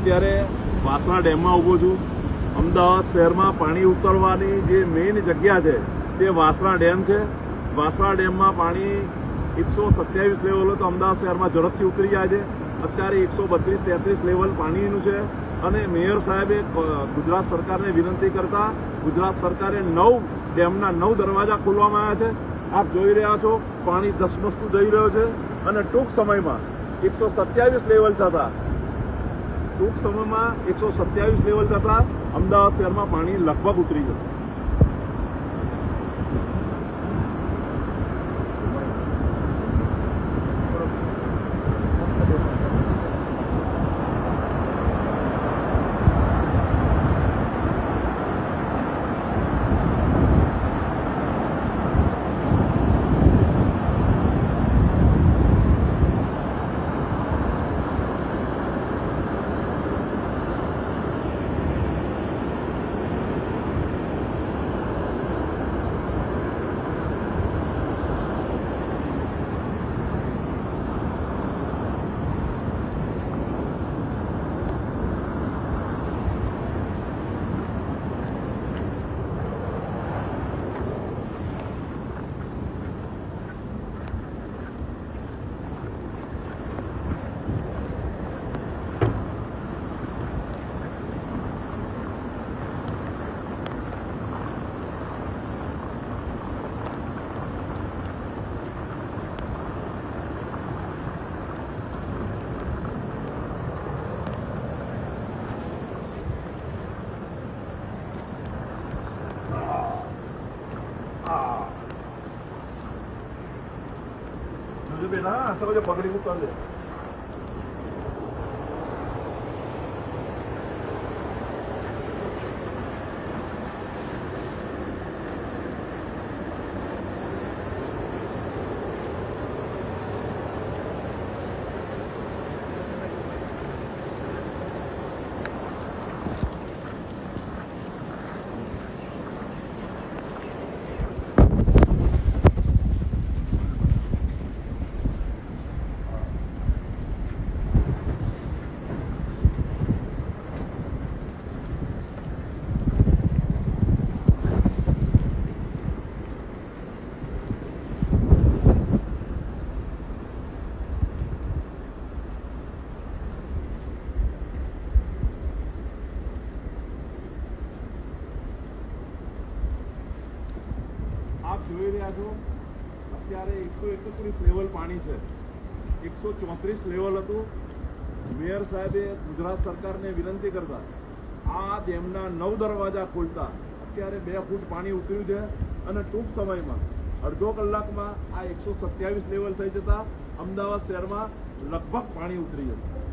અત્યારે વાસણા ડેમમાં ઊભો છું. અમદાવાદ શહેરમાં પાણી ઉતરવાની જે મેઇન જગ્યા છે તે વાસણા ડેમ છે. વાસણા ડેમમાં પાણી 127 લેવલ તો અમદાવાદ શહેરમાં ઝડપથી ઉતરી જાય છે. અત્યારે 132-33 લેવલ પાણીનું છે. અને મેયર સાહેબે ગુજરાત સરકારને વિનંતી કરતા ગુજરાત સરકારે 9 ડેમના 9 દરવાજા ખોલવામાં આવ્યા છે. આપ જોઈ રહ્યા છો પાણી ધસમસતું જઈ રહ્યો છે અને ટૂંક સમયમાં 127 લેવલ થતા અમદાવાદ શહેરમાં પાણી લગભગ ઉતરી જશે. બેટા સમજો પકડી ઉતારજે. જોઈ રહ્યા છો અત્યારે 131 લેવલ પાણી છે. 134 લેવલ હતું. મેયર સાહેબે ગુજરાત સરકારને વિનંતી કરતા આ ડેમના 9 દરવાજા ખોલતા અત્યારે 2 ફૂટ પાણી ઉતર્યું છે અને ટૂંક સમયમાં અડધો કલાકમાં આ 127 લેવલ થઈ જતા અમદાવાદ શહેરમાં લગભગ પાણી ઉતરી જશે.